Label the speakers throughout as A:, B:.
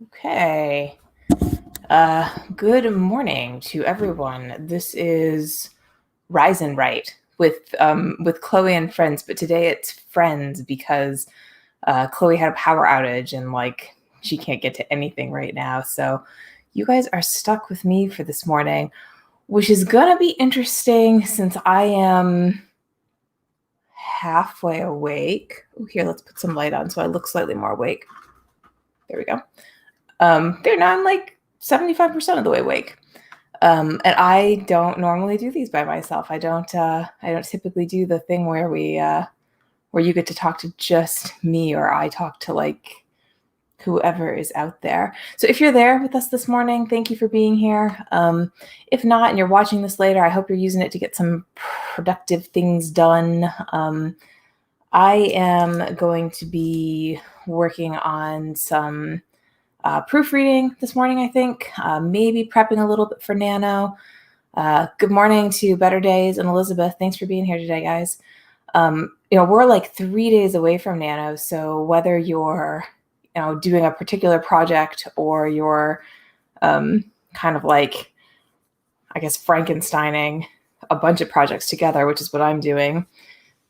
A: Okay. Good morning to everyone. This is Rise and Right with Chloe and friends, but today it's friends because Chloe had a power outage and she can't get to anything right now. So you guys are stuck with me for this morning, which is gonna be interesting since I am halfway awake. Oh, here, let's put some light on so I look slightly more awake. There we go. They're now I'm like 75% of the way awake. And I don't normally do these by myself. I don't typically do the thing where where you get to talk to just me or I talk to whoever is out there. So if you're there with us this morning, thank you for being here. If not, and you're watching this later, I hope you're using it to get some productive things done. I am going to be working on some proofreading this morning, I think. Maybe prepping a little bit for Nano. Good morning to Better Days and Elizabeth. Thanks for being here today, guys. We're like 3 days away from Nano, so whether you're, doing a particular project or you're kind of like, I guess, Frankensteining a bunch of projects together, which is what I'm doing,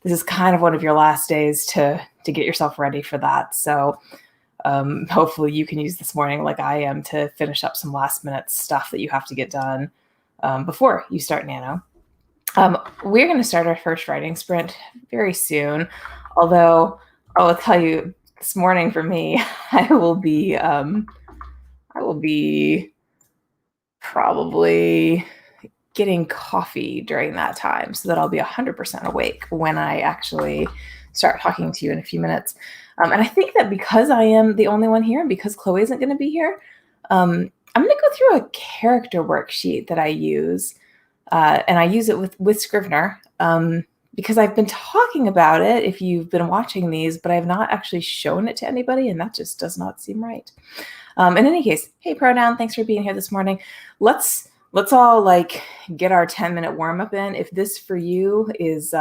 A: this is kind of one of your last days to get yourself ready for that. So hopefully you can use this morning like I am to finish up some last minute stuff that you have to get done before you start Nano. We're going to start our first writing sprint very soon, although I will tell you this morning for me, I will be probably getting coffee during that time so that I'll be 100% awake when I actually start talking to you in a few minutes. And I think that because I am the only one here and because Chloe isn't going to be here, I'm going to go through a character worksheet that I use. And I use it with Scrivener because I've been talking about it if you've been watching these, but I've not actually shown it to anybody, and that just does not seem right. In any case, hey Pronoun, thanks for being here this morning. Let's all get our 10-minute warm-up in. If this for you is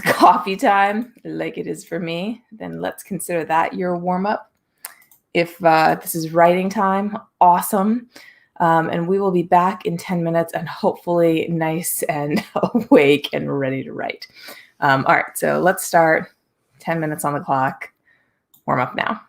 A: coffee time like it is for me, then let's consider that your warm-up. If this is writing time, awesome. And we will be back in 10 minutes and hopefully nice and awake and ready to write. All right, so let's start. 10 minutes on the clock. Warm up now.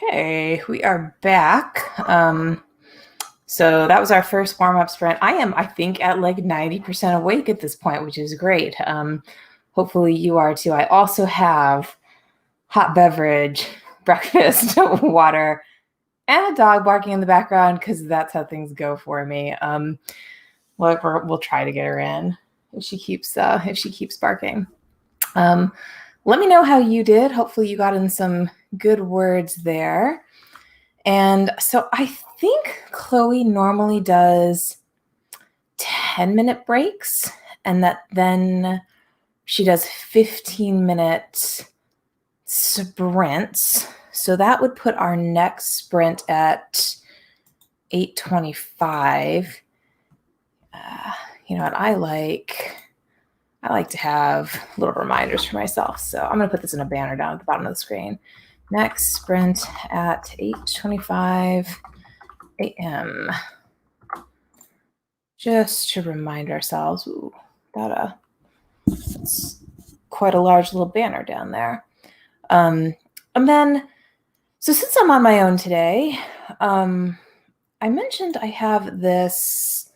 A: Okay, we are back. So that was our first warm-up sprint. I think, at like 90% awake at this point, which is great. Hopefully you are too. I also have hot beverage, breakfast, water, and a dog barking in the background because that's how things go for me. We'll try to get her in if she keeps barking. Let me know how you did. Hopefully you got in some good words there. And so I think Chloe normally does 10-minute breaks, and that then she does 15-minute sprints. So that would put our next sprint at 8:25. You know what? I like to have little reminders for myself. So I'm going to put this in a banner down at the bottom of the screen. Next sprint at 8:25 a.m. Just to remind ourselves. Ooh, that's quite a large little banner down there. And then, so since I'm on my own today, I mentioned I have this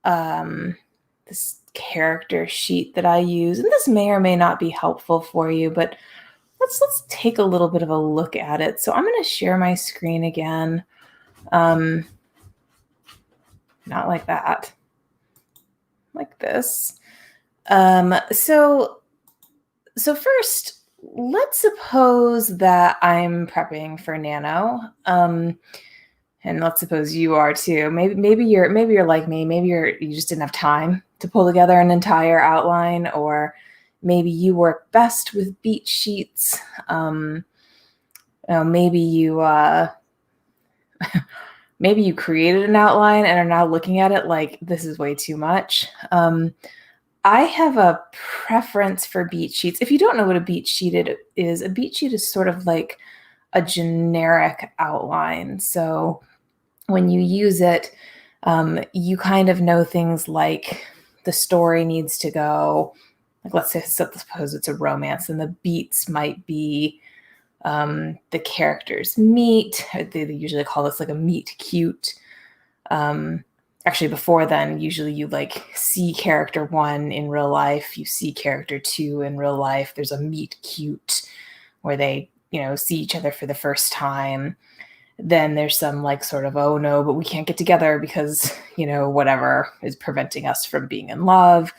A: this character sheet that I use, and this may or may not be helpful for you, but let's take a little bit of a look at it. So I'm going to share my screen again. Not like that. Like this. So first, let's suppose that I'm prepping for Nano. And let's suppose you are too. Maybe you're like me. Maybe you just didn't have time to pull together an entire outline, or maybe you work best with beat sheets. Maybe you maybe you created an outline and are now looking at it like this is way too much. I have a preference for beat sheets. If you don't know what a beat sheet is, a beat sheet is sort of like a generic outline. So when you use it, you kind of know things like the story needs to go, like let's suppose it's a romance, and the beats might be the characters meet. They usually call this like a meet cute. Actually, before then, usually you like see character 1 in real life, you see character 2 in real life. There's a meet cute where they, see each other for the first time. Then there's some like sort of, oh no, but we can't get together because, whatever is preventing us from being in love.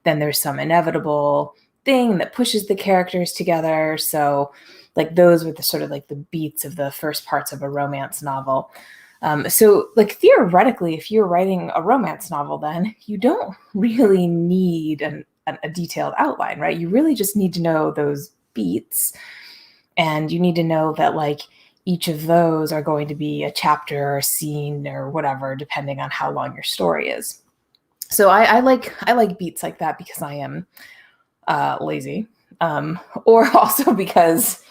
A: Then there's some inevitable thing that pushes the characters together. So like those were the sort of like the beats of the first parts of a romance novel. So like theoretically, if you're writing a romance novel, then you don't really need a detailed outline, right? You really just need to know those beats, and you need to know that like each of those are going to be a chapter or a scene or whatever, depending on how long your story is. So I like beats like that because I am lazy, or also because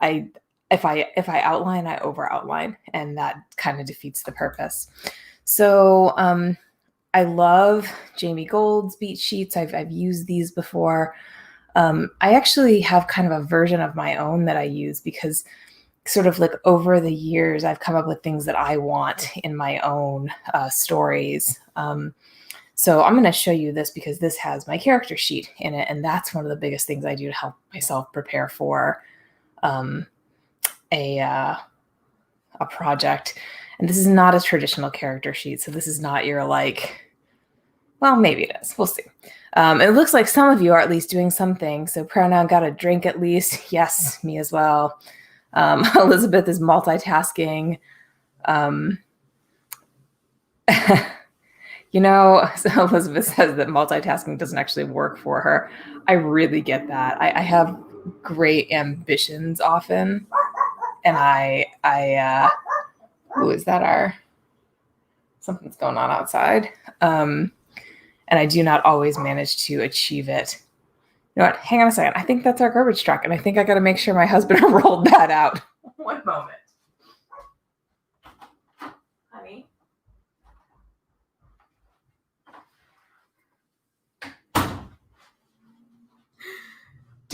A: if I outline, I over outline, and that kind of defeats the purpose. So I love Jamie Gold's beat sheets. I've used these before. I actually have kind of a version of my own that I use because sort of like over the years, I've come up with things that I want in my own stories. So I'm going to show you this because this has my character sheet in it, and that's one of the biggest things I do to help myself prepare for a project. And this is not a traditional character sheet, so this is not your like, well, maybe it is. We'll see. It looks like some of you are at least doing something. So pronoun got a drink at least. Yes, me as well. Elizabeth is multitasking. So Elizabeth says that multitasking doesn't actually work for her. I really get that. I have great ambitions often, and is that something's going on outside? And I do not always manage to achieve it. You know what? Hang on a second. I think that's our garbage truck, and I think I got to make sure my husband rolled that out. One moment. Honey?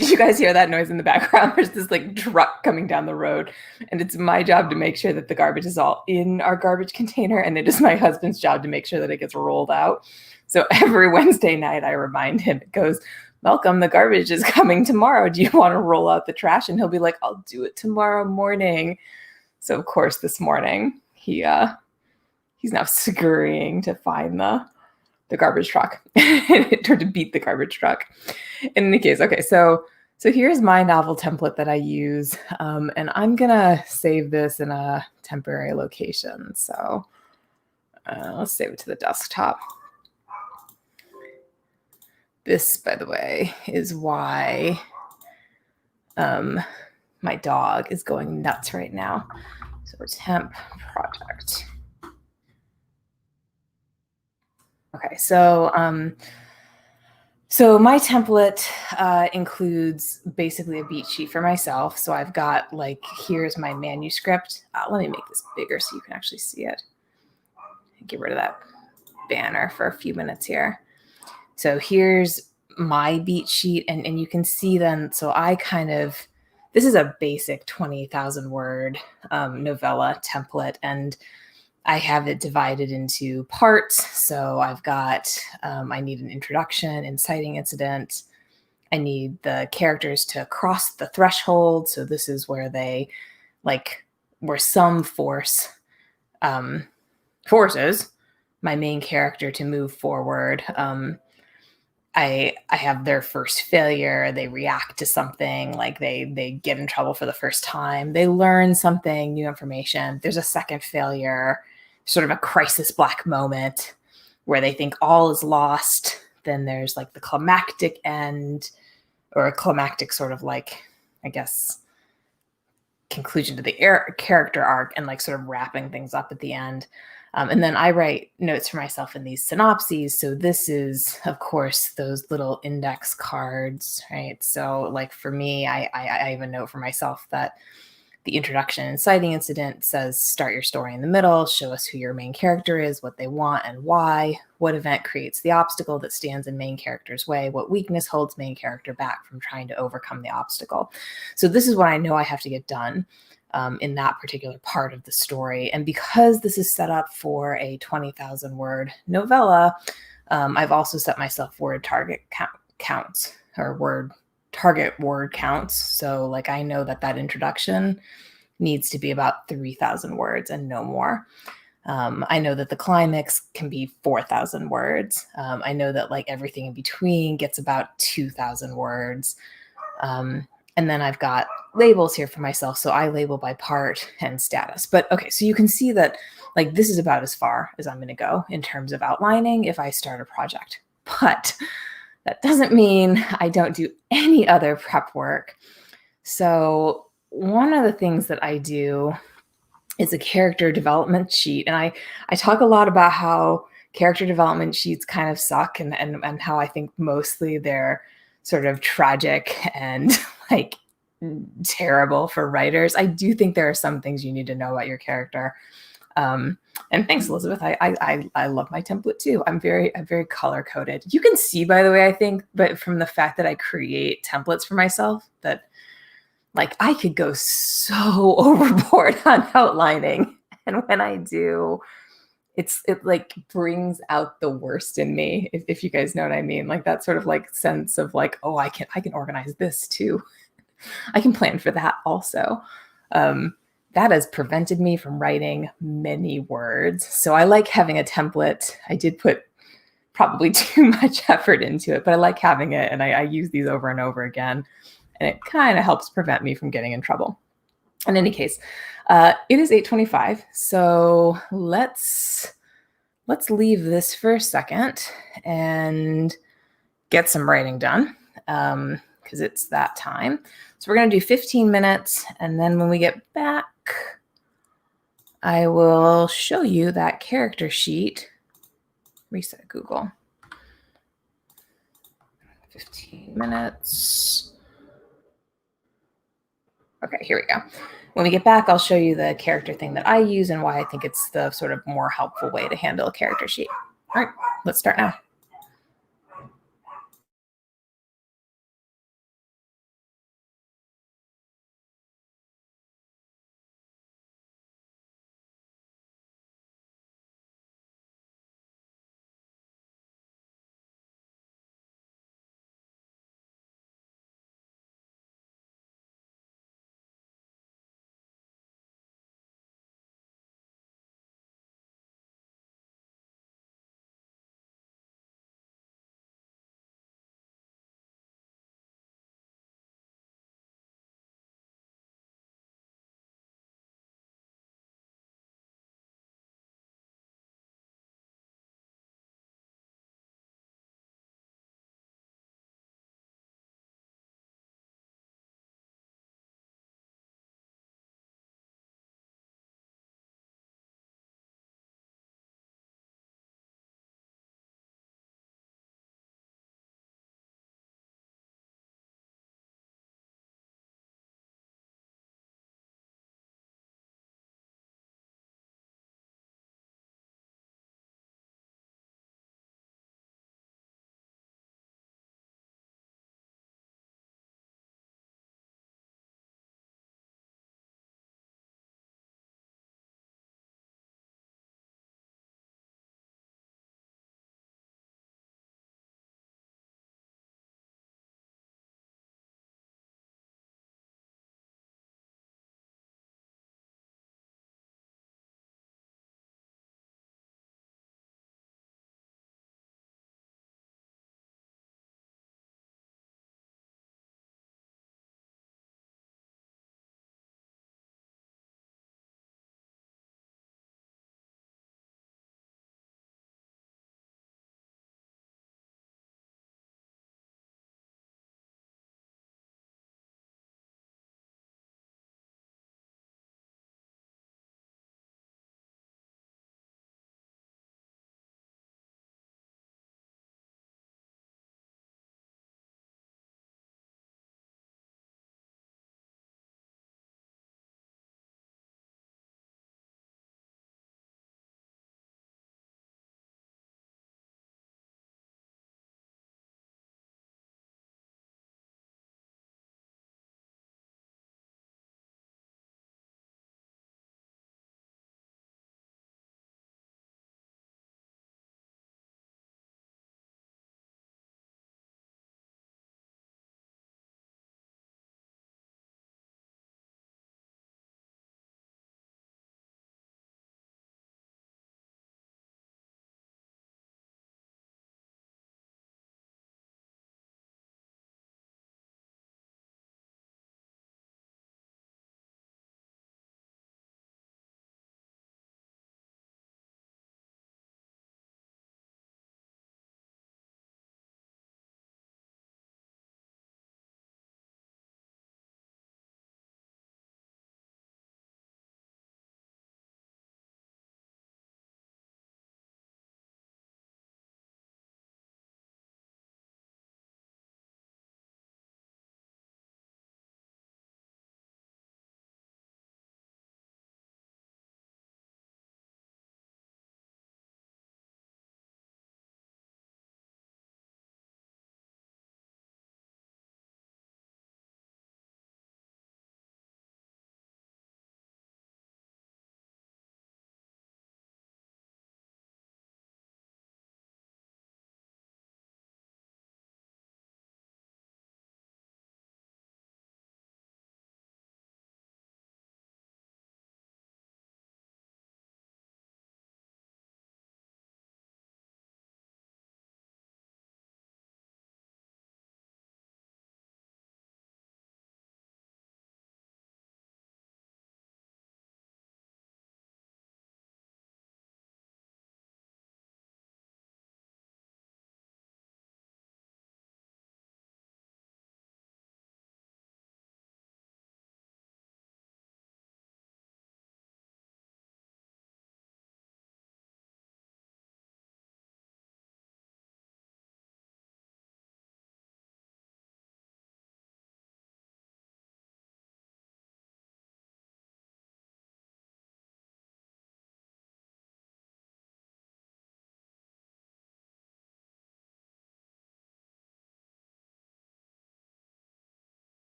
A: Did you guys hear that noise in the background? There's this like truck coming down the road, and it's my job to make sure that the garbage is all in our garbage container, and it is my husband's job to make sure that it gets rolled out. So every Wednesday night I remind him, it goes, "Welcome, the garbage is coming tomorrow. Do you want to roll out the trash?" And he'll be like, "I'll do it tomorrow morning." So of course this morning he's now scurrying to find the garbage truck or to beat the garbage truck. In any case, okay, so here's my novel template that I use, and I'm gonna save this in a temporary location. So let's save it to the desktop. This, by the way, is why my dog is going nuts right now. So temp project. Okay, so my template includes basically a beat sheet for myself. So I've got like, here's my manuscript. Let me make this bigger so you can actually see it. Get rid of that banner for a few minutes here. So here's my beat sheet, and you can see then, so I kind of, this is a basic 20,000 word novella template, and I have it divided into parts. So I've got, I need an introduction, inciting incident. I need the characters to cross the threshold. So this is where they, like, where some forces my main character to move forward. I have their first failure. They react to something, like they get in trouble for the first time. They learn something, new information. There's a second failure, sort of a crisis black moment where they think all is lost. Then there's like the climactic end, or a climactic sort of like, I guess, conclusion to the character arc, and like sort of wrapping things up at the end. And then I write notes for myself in these synopses. So this is, of course, those little index cards, right? So like for me, I have a note for myself that the introduction inciting incident says, start your story in the middle, show us who your main character is, what they want and why, what event creates the obstacle that stands in main character's way, what weakness holds main character back from trying to overcome the obstacle. So this is what I know I have to get done in that particular part of the story. And because this is set up for a 20,000 word novella, I've also set myself word target counts, or target word counts. So like I know that introduction needs to be about 3,000 words and no more. I know that the climax can be 4,000 words. I know that like everything in between gets about 2,000 words. And then I've got labels here for myself. So I label by part and status. But okay, so you can see that like this is about as far as I'm going to go in terms of outlining if I start a project. But that doesn't mean I don't do any other prep work. So one of the things that I do is a character development sheet. And I talk a lot about how character development sheets kind of suck, and how I think mostly they're sort of tragic and like terrible for writers. I do think there are some things you need to know about your character. And thanks, Elizabeth. I love my template too. I'm very color coded. You can see, by the way, I think, but from the fact that I create templates for myself, that like I could go so overboard on outlining. And when I do, it like brings out the worst in me, if you guys know what I mean. Like that sort of like sense of like, oh, I can organize this too. I can plan for that also. That has prevented me from writing many words. So I like having a template. I did put probably too much effort into it, but I like having it, and I use these over and over again, and it kind of helps prevent me from getting in trouble. In any case, it is 8:25, so let's leave this for a second and get some writing done, because it's that time. So we're going to do 15 minutes, and then when we get back, I will show you that character sheet. Reset Google. 15 minutes. Okay, here we go. When we get back, I'll show you the character thing that I use and why I think it's the sort of more helpful way to handle a character sheet. All right, let's start now.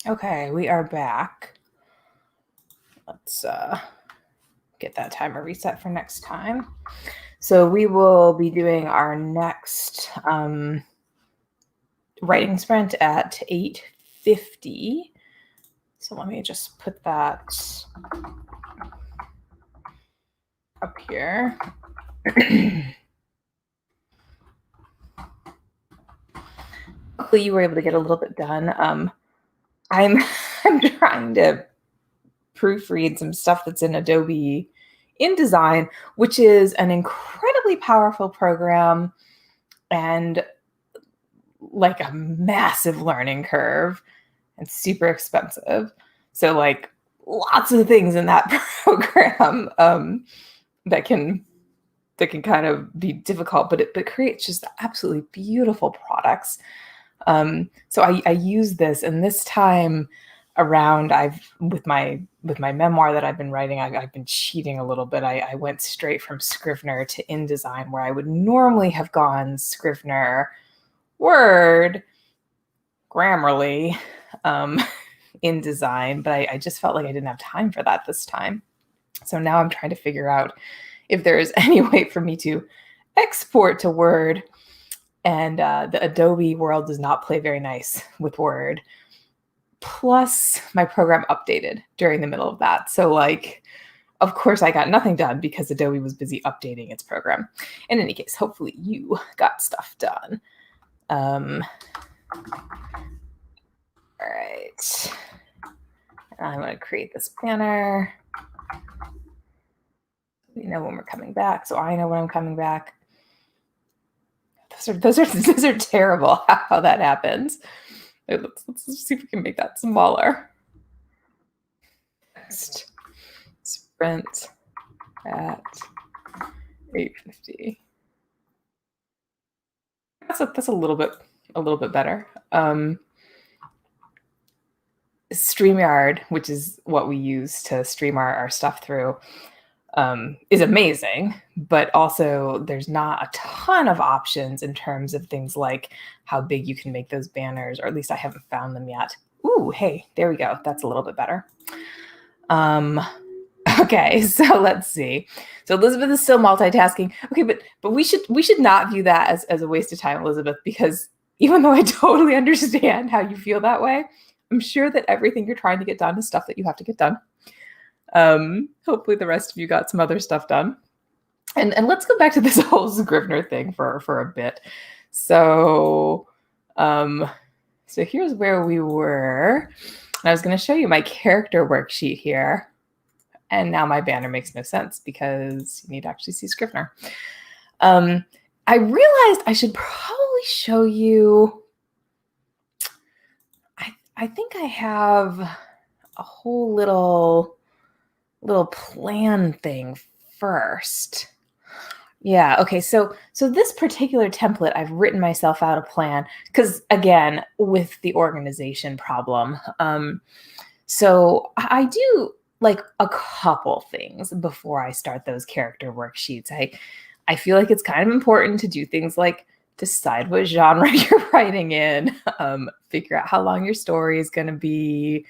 A: Okay, we are back. Let's get that timer reset for next time. So we will be doing our next writing sprint at 8:50. So let me just put that up here. Hopefully you were able to get a little bit done. I'm trying to proofread some stuff that's in Adobe InDesign, which is an incredibly powerful program and like a massive learning curve and super expensive. So like lots of things in that program that can kind of be difficult, but it creates just absolutely beautiful products. So I use this, and this time around, with my memoir that I've been writing, I've been cheating a little bit. I went straight from Scrivener to InDesign, where I would normally have gone Scrivener, Word, Grammarly, InDesign, but I just felt like I didn't have time for that this time. So now I'm trying to figure out if there is any way for me to export to Word. And the Adobe world does not play very nice with Word. Plus, my program updated during the middle of that. So, like, of course, I got nothing done because Adobe was busy updating its program. In any case, hopefully you got stuff done. All right. I'm going to create this banner. We know when we're coming back, so I know when I'm coming back. Those are terrible how that happens. Let's see if we can make that smaller. Next sprint at 8:50. That's a little bit better. StreamYard, which is what we use to stream our stuff through, is amazing, but also there's not a ton of options in terms of things like how big you can make those banners, or at least I haven't found them yet. Ooh, hey, there we go. That's a little bit better. Okay, so let's see. So Elizabeth is still multitasking. Okay, but we should not view that as a waste of time, Elizabeth, because even though I totally understand how you feel that way, I'm sure that everything you're trying to get done is stuff that you have to get done. Hopefully the rest of you got some other stuff done. And let's go back to this whole Scrivener thing for a bit. So here's where we were. I was going to show you my character worksheet here. And now my banner makes no sense because you need to actually see Scrivener. I realized I should probably show you. I think I have a whole little plan thing first. Yeah, okay, so this particular template, I've written myself out a plan because, again, with the organization problem. So I do like a couple things before I start those character worksheets. I feel like it's kind of important to do things like decide what genre you're writing in, figure out how long your story is going to be,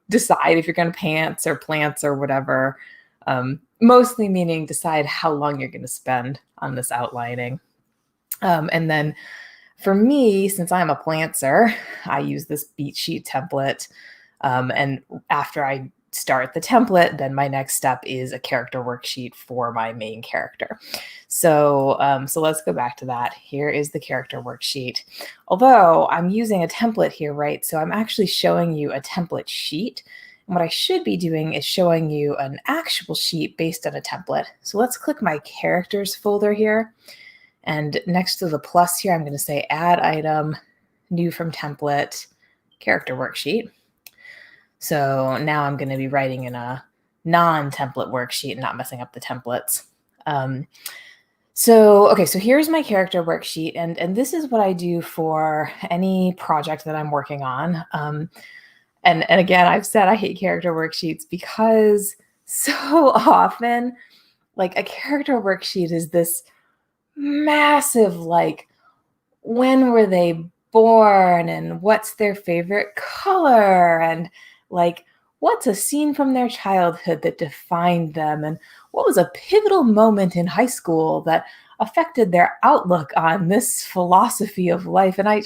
A: decide if you're going to pants or plants or whatever. Mostly meaning decide how long you're going to spend on this outlining. And then for me, since I'm a plantser, I use this beat sheet template. And after I start the template, then my next step is a character worksheet for my main character. So let's go back to that. Here is the character worksheet. Although I'm using a template here, right? So I'm actually showing you a template sheet. And what I should be doing is showing you an actual sheet based on a template. So let's click my characters folder here. And next to the plus here, I'm going to say add item, new from template, character worksheet. So now I'm going to be writing in a non-template worksheet and not messing up the templates. So here's my character worksheet. And this is what I do for any project that I'm working on. And again, I've said I hate character worksheets because so often, like, a character worksheet is this massive, like, when were they born and what's their favorite color and like what's a scene from their childhood that defined them and what was a pivotal moment in high school that affected their outlook on this philosophy of life. And I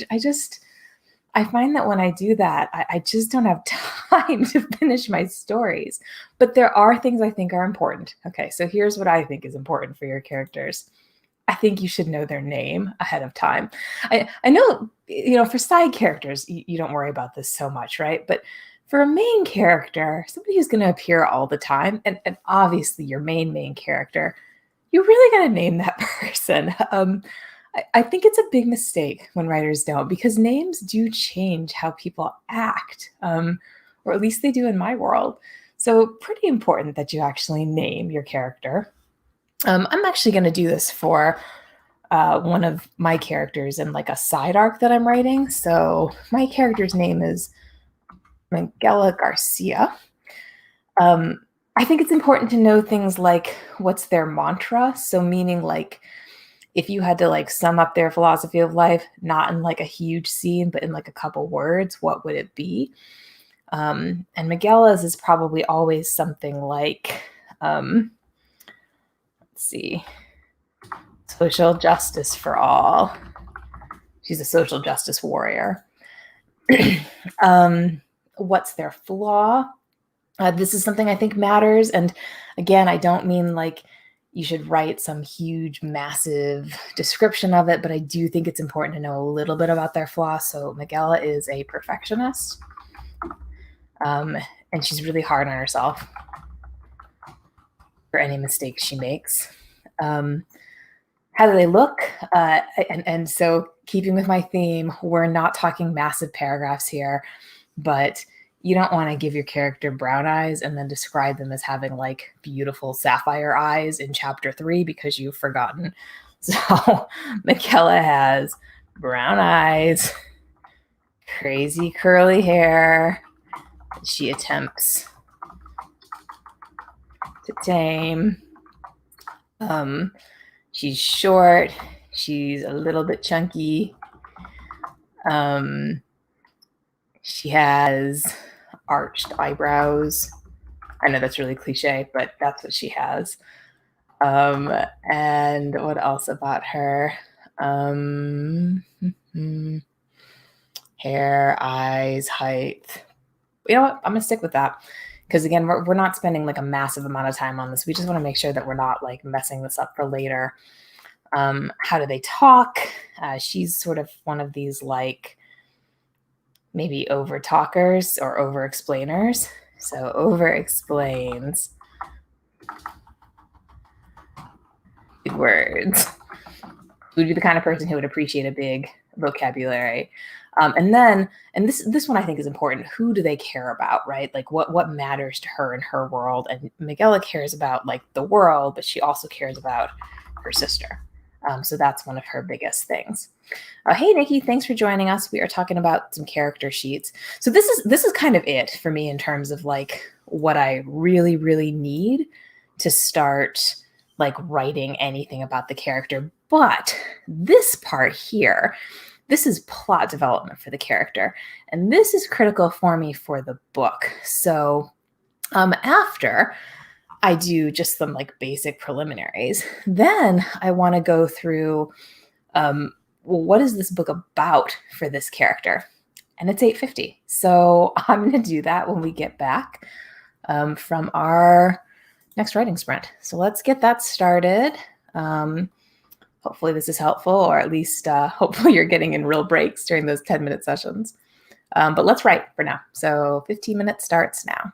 A: find that when I do that, I just don't have time to finish my stories. But there are things I think are important. Okay, so here's what I think is important for your characters. I think you should know their name ahead of time. I know, for side characters, you don't worry about this so much, right? But for a main character, somebody who's going to appear all the time, and obviously your main character, you really got to name that person. I think it's a big mistake when writers don't, because names do change how people act, or at least they do in my world. So, pretty important that you actually name your character. I'm actually going to do this for one of my characters in like a side arc that I'm writing. So, my character's name is Miguel Garcia. I think it's important to know things like what's their mantra. So, meaning like if you had to like sum up their philosophy of life, not in like a huge scene, but in like a couple words, what would it be? And Miguela's is probably always something like, let's see, social justice for all. She's a social justice warrior. What's their flaw? This is something I think matters. And again, I don't mean like you should write some huge, massive description of it, but I do think it's important to know a little bit about their flaw. So Miguela is a perfectionist, and she's really hard on herself for any mistakes she makes. How do they look? And so keeping with my theme, we're not talking massive paragraphs here, but you don't want to give your character brown eyes and then describe them as having like beautiful sapphire eyes in chapter 3 because you've forgotten. So Michaela has brown eyes, crazy curly hair. She attempts to tame. She's short. She's a little bit chunky. She has arched eyebrows. I know that's really cliche, but that's what she has. And what else about her? Hair, eyes, height. You know what? I'm gonna stick with that because again, we're not spending like a massive amount of time on this. We just want to make sure that we're not like messing this up for later. How do they talk? She's sort of one of these like maybe over talkers or over explainers. So over explains big words. Would be the kind of person who would appreciate a big vocabulary. And this one I think is important. Who do they care about, right? Like what matters to her in her world? And Miguela cares about like the world, but she also cares about her sister. So that's one of her biggest things. Hey Nikki, thanks for joining us. We are talking about some character sheets. So this is kind of it for me in terms of like what I really, really need to start like writing anything about the character. But this part here, this is plot development for the character. And this is critical for me for the book. So after I do just some like basic preliminaries, then I want to go through, well, what is this book about for this character? And it's 8:50. So I'm going to do that when we get back from our next writing sprint. So let's get that started. Hopefully this is helpful, or at least hopefully you're getting in real breaks during those 10-minute sessions. But let's write for now. So 15 minutes starts now.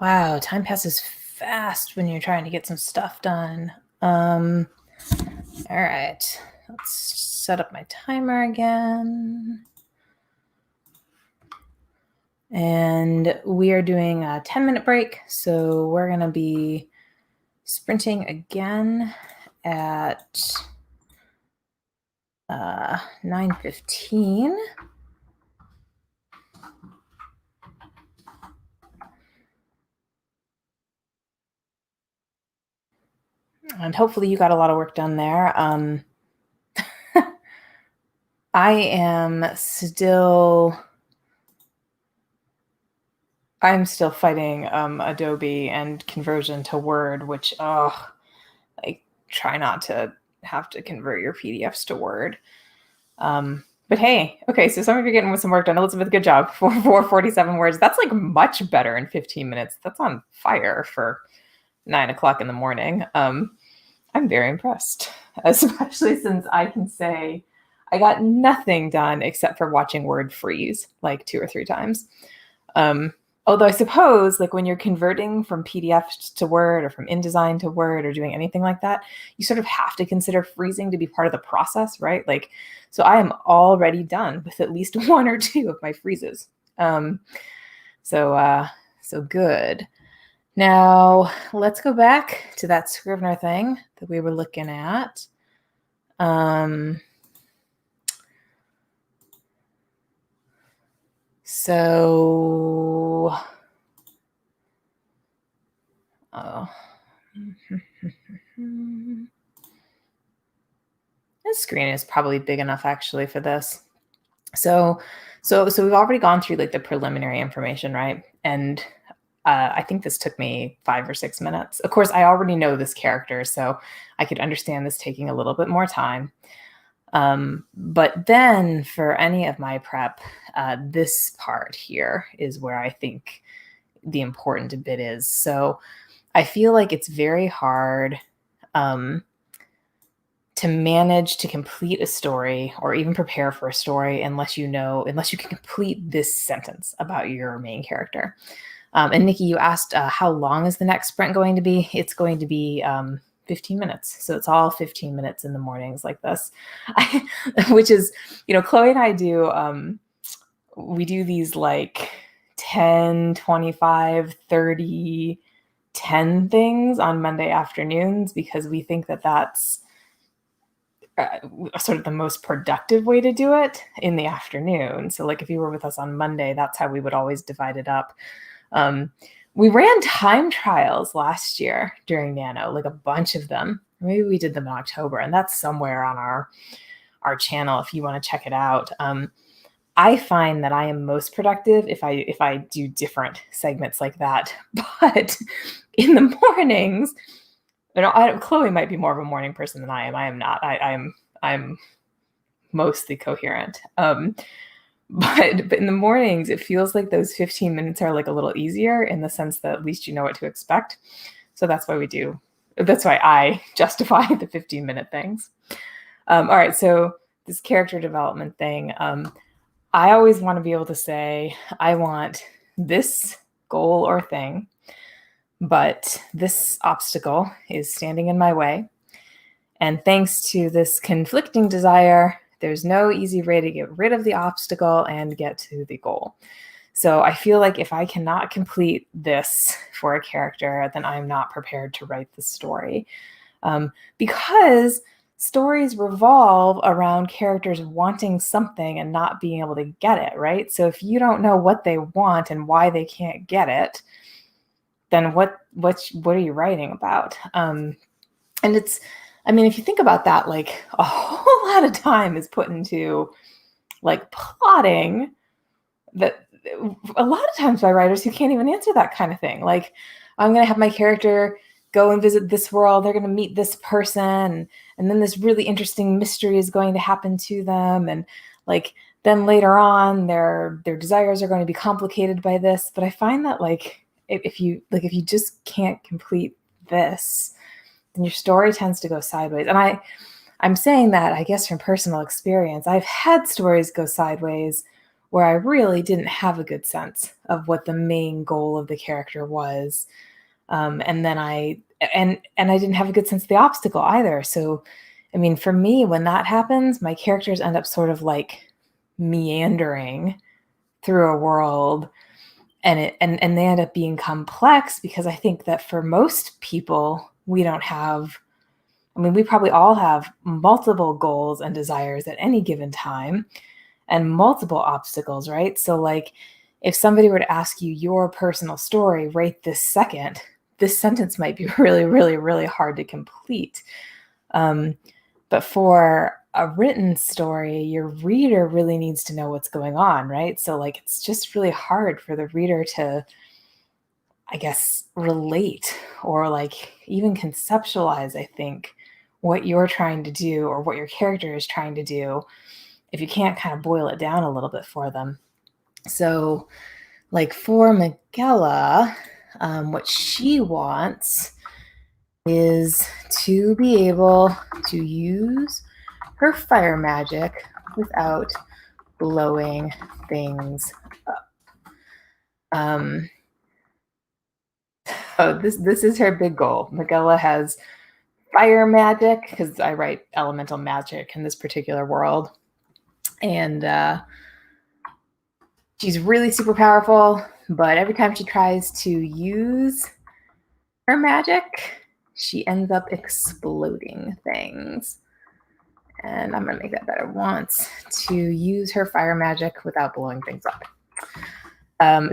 A: Wow, time passes fast when you're trying to get some stuff done. All right, let's set up my timer again. And we are doing a 10-minute break, so we're going to be sprinting again at 9:15. And hopefully you got a lot of work done there. I'm still fighting Adobe and conversion to Word, which I try not to have to convert your PDFs to Word. But hey, okay, so some of you are getting some work done. Elizabeth, good job. 447 words. That's like much better in 15 minutes. That's on fire for 9 o'clock in the morning. I'm very impressed, especially since I can say I got nothing done except for watching Word freeze like 2 or 3 times. Although I suppose like when you're converting from PDF to Word or from InDesign to Word or doing anything like that, you sort of have to consider freezing to be part of the process, right? Like, so I am already done with at least 1 or 2 of my freezes. So good. Now let's go back to that Scrivener thing that we were looking at. So, this screen is probably big enough actually for this. So we've already gone through like the preliminary information, right? And I think this took me 5 or 6 minutes. Of course, I already know this character, so I could understand this taking a little bit more time. But then for any of my prep, this part here is where I think the important bit is. So I feel like it's very hard to manage to complete a story or even prepare for a story unless you can complete this sentence about your main character. And Nikki, you asked how long is the next sprint going to be? It's going to be 15 minutes. So it's all 15 minutes in the mornings like this, which is, Chloe and I do, we do these like 10, 25, 30, 10 things on Monday afternoons because we think that that's sort of the most productive way to do it in the afternoon. So like if you were with us on Monday, that's how we would always divide it up. We ran time trials last year during Nano, like a bunch of them. Maybe we did them in October, and that's somewhere on our channel if you want to check it out. I find that I am most productive if I do different segments like that. But in the mornings, Chloe might be more of a morning person than I am. I am not. I'm mostly coherent. But in the mornings, it feels like those 15 minutes are like a little easier in the sense that at least you know what to expect. So that's why I justify the 15-minute things. All right, so this character development thing, I always want to be able to say, I want this goal or thing, but this obstacle is standing in my way. And thanks to this conflicting desire, there's no easy way to get rid of the obstacle and get to the goal. So I feel like if I cannot complete this for a character, then I'm not prepared to write the story. Because stories revolve around characters wanting something and not being able to get it, right? So if you don't know what they want and why they can't get it, then what are you writing about? And if you think about that, like a whole lot of time is put into like plotting that a lot of times by writers who can't even answer that kind of thing. Like, I'm going to have my character go and visit this world. They're going to meet this person. And then this really interesting mystery is going to happen to them. And like, then later on, their desires are going to be complicated by this. But I find that like, if you just can't complete this, then your story tends to go sideways. And I'm saying that, I guess, from personal experience. I've had stories go sideways where I really didn't have a good sense of what the main goal of the character was. And then I didn't have a good sense of the obstacle either. So, I mean, for me, when that happens, my characters end up sort of like meandering through a world, and they end up being complex because I think that for most people, we don't have, I mean, we probably all have multiple goals and desires at any given time and multiple obstacles, right? So, like, if somebody were to ask you your personal story right this second, this sentence might be really, really, really hard to complete. Um, but for a written story, your reader really needs to know what's going on, right? So, like, it's just really hard for the reader to, I guess, relate or like even conceptualize, I think, what you're trying to do or what your character is trying to do if you can't kind of boil it down a little bit for them. So, like for Miguela, what she wants is to be able to use her fire magic without blowing things up. Um, oh, this is her big goal. Miguela has fire magic because I write elemental magic in this particular world, and she's really super powerful. But every time she tries to use her magic, she ends up exploding things. And I'm gonna make that better. Wants to use her fire magic without blowing things up.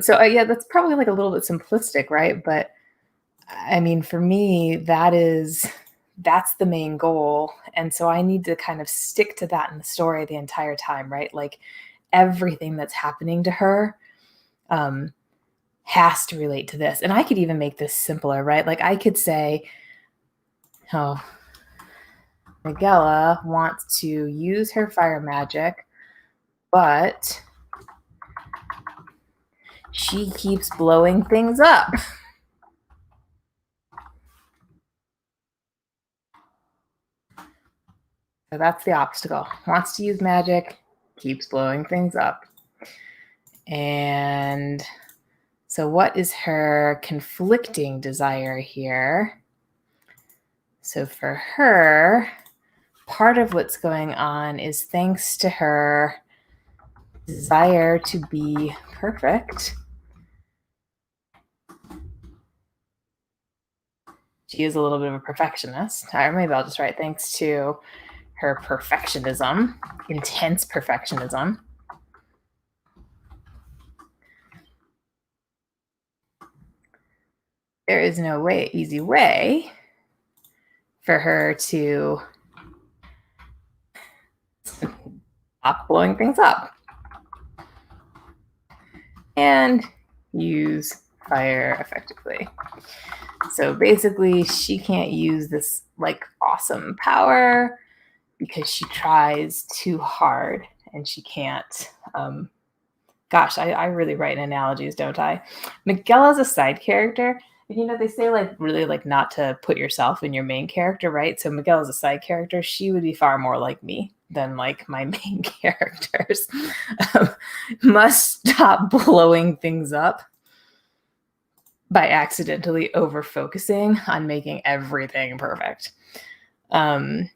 A: So yeah, that's probably like a little bit simplistic, right? But I mean, for me, that's the main goal, and so I need to kind of stick to that in the story the entire time, right? Like everything that's happening to her um, has to relate to this, and I could even make this simpler, right? Like I could say, "Oh, Miguela wants to use her fire magic, but she keeps blowing things up." So that's the obstacle. Wants to use magic, keeps blowing things up. And so, what is her conflicting desire here? So, for her, part of what's going on is thanks to her desire to be perfect. She is a little bit of a perfectionist. Or maybe I'll just write thanks to her perfectionism, intense perfectionism. There is no easy way for her to stop blowing things up and use fire effectively. So basically, she can't use this like awesome power because she tries too hard and she can't. Gosh, I really write in analogies, don't I? Miguela's a side character. You know, they say like really like not to put yourself in your main character, right? So Miguela's a side character. She would be far more like me than like my main characters. Must stop blowing things up by accidentally over focusing on making everything perfect. Um,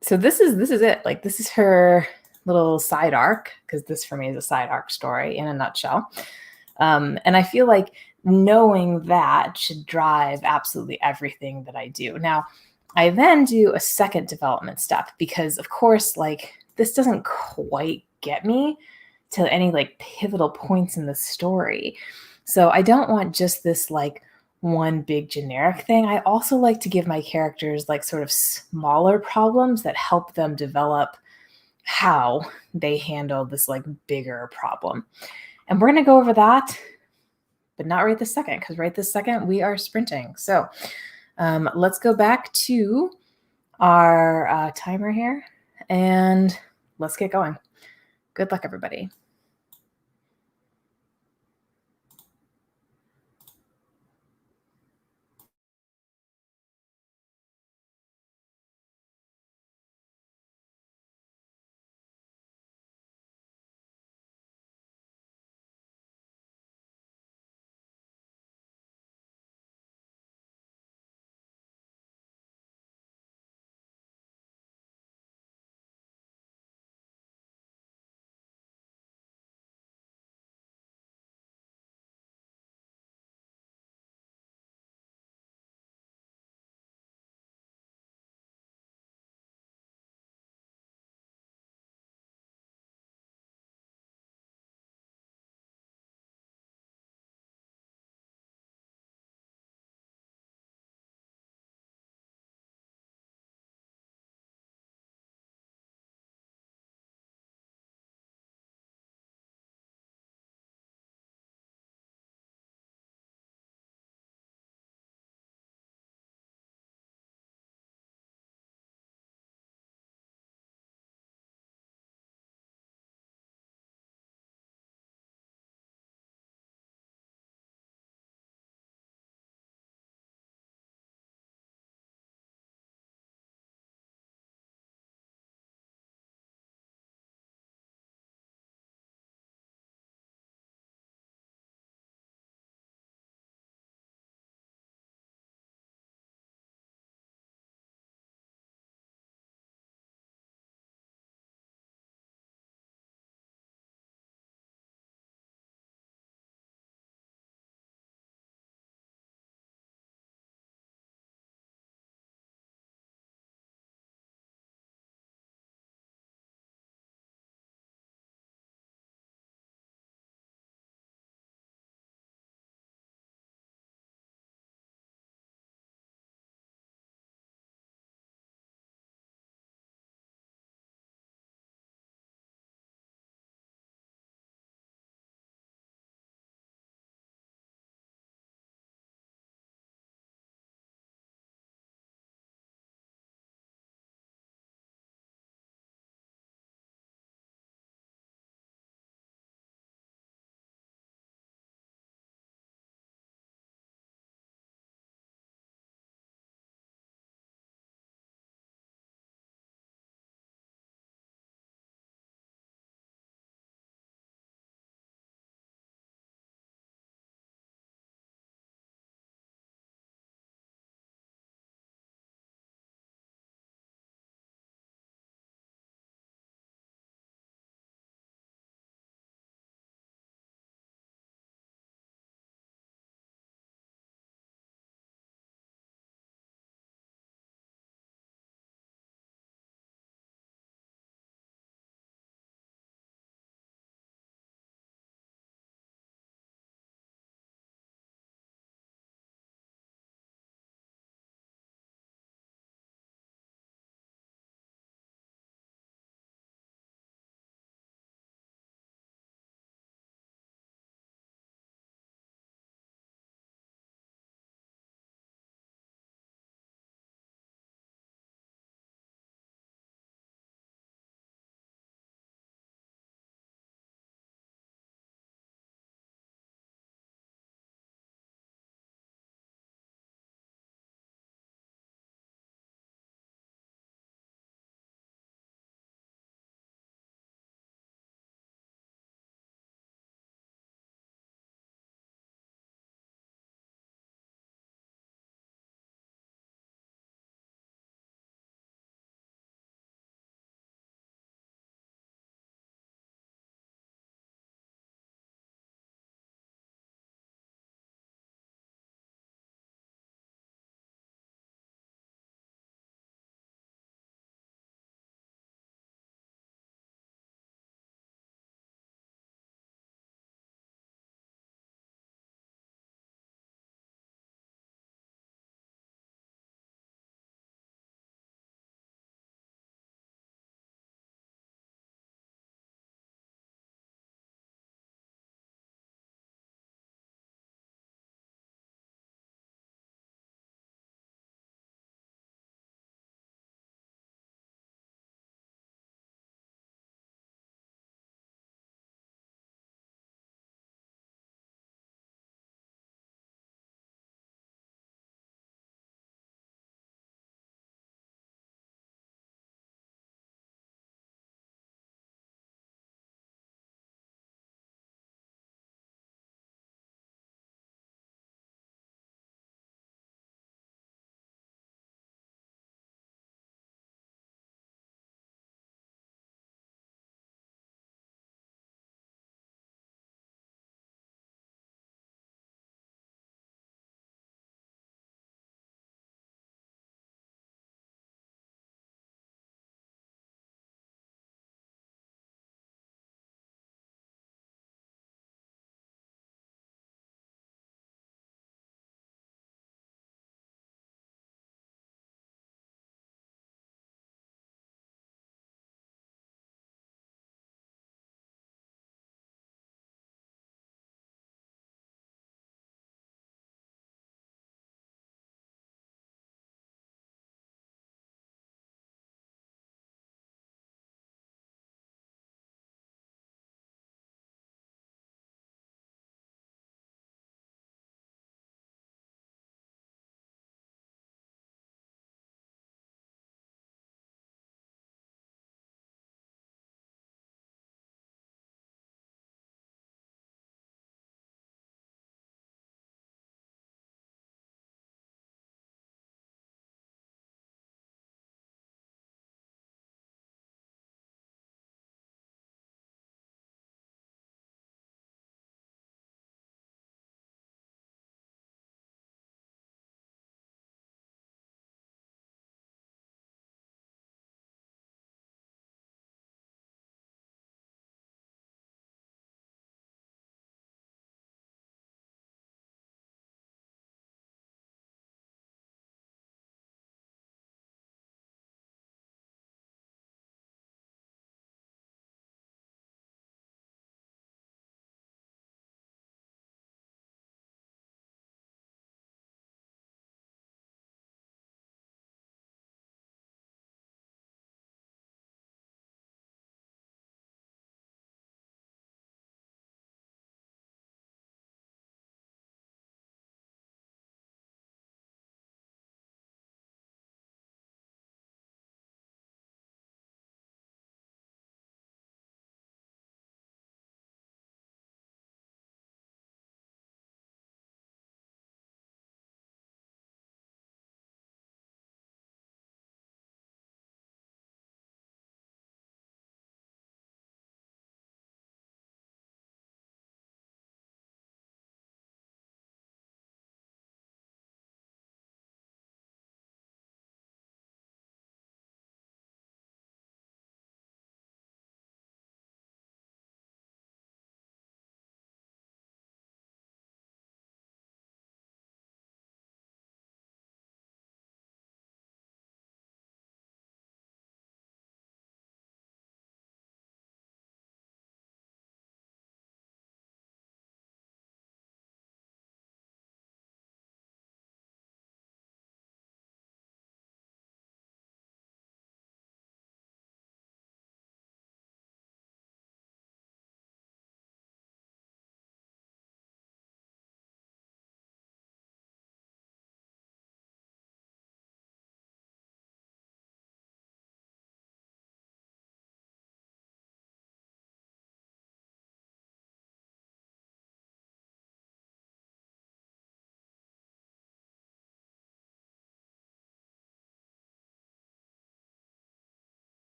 A: so this is it. Like this is her little side arc because this for me is a side arc story in a nutshell. And I feel like knowing that should drive absolutely everything that I do. Now, I then do a second development step because, of course, like this doesn't quite get me to any like pivotal points in the story. So I don't want just this like one big generic thing. I also like to give my characters like sort of smaller problems that help them develop how they handle this like bigger problem. And we're going to go over that, but not right this second, because right this second we are sprinting. So let's go back to our timer here and let's get going. Good luck, everybody.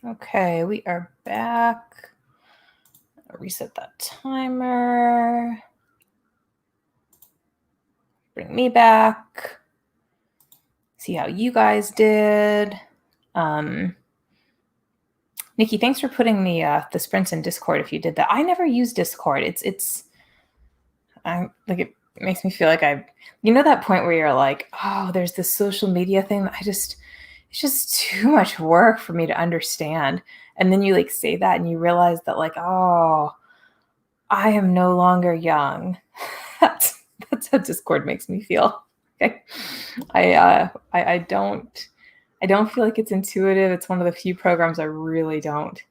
A: Okay, we are back. I'll reset that timer. Bring me back. See how you guys did. Nikki, thanks for putting the sprints in Discord. If you did that, I never use Discord. It makes me feel like that point where you're like, oh, there's this social media thing that it's just too much work for me to understand. And then you like say that and you realize that like, oh, I am no longer young. That's how Discord makes me feel. Okay. I don't feel like it's intuitive. It's one of the few programs I really don't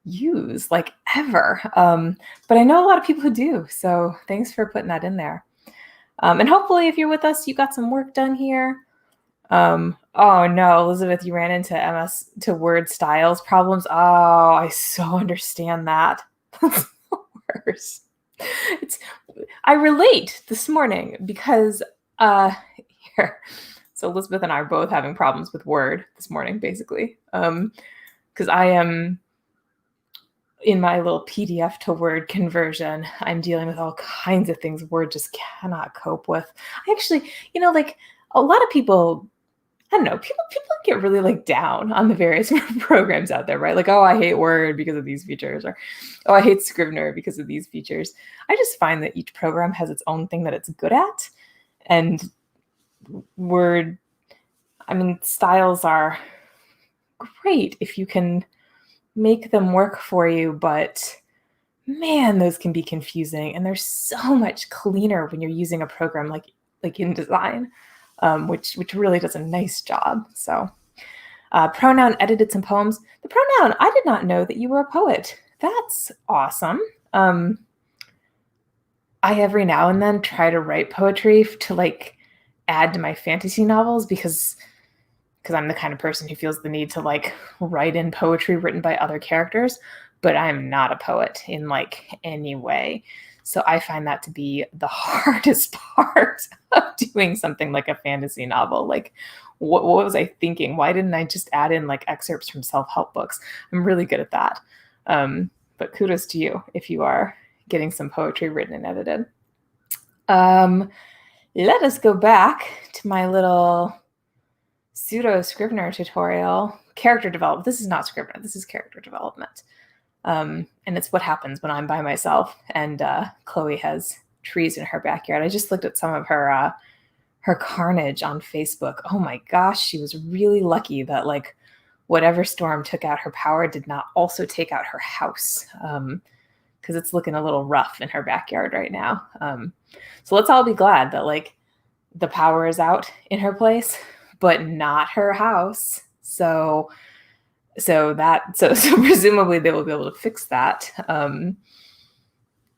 A: use like ever. But I know a lot of people who do. So thanks for putting that in there. And hopefully if you're with us, you got some work done here. Oh no, Elizabeth, you ran into MS to Word styles problems. Oh, I so understand that. That's the worst. I relate this morning because here. So Elizabeth and I are both having problems with Word this morning, basically. Because I am in my little PDF to Word conversion, I'm dealing with all kinds of things Word just cannot cope with. I actually, like a lot of people, I don't know, people get really like down on the various programs out there, right? Like, oh, I hate Word because of these features, or oh, I hate Scrivener because of these features. I just find that each program has its own thing that it's good at. And Word, styles are great if you can make them work for you, but man, those can be confusing. And they're so much cleaner when you're using a program like InDesign, which really does a nice job. So Pronoun edited some poems. The Pronoun, I did not know that you were a poet. That's awesome. I every now and then try to write poetry to like add to my fantasy novels because I'm the kind of person who feels the need to like write in poetry written by other characters, but I'm not a poet in like any way. So I find that to be the hardest part of doing something like a fantasy novel. Like, what was I thinking? Why didn't I just add in like excerpts from self-help books? I'm really good at that. But kudos to you if you are getting some poetry written and edited. Let us go back to my little pseudo Scrivener tutorial. Character development. This is not Scrivener. This is character development. And it's what happens when I'm by myself and Chloe has trees in her backyard. I just looked at some of her carnage on Facebook. Oh my gosh, she was really lucky that like whatever storm took out her power did not also take out her house, because it's looking a little rough in her backyard right now. So let's all be glad that like the power is out in her place, but not her house. So presumably they will be able to fix that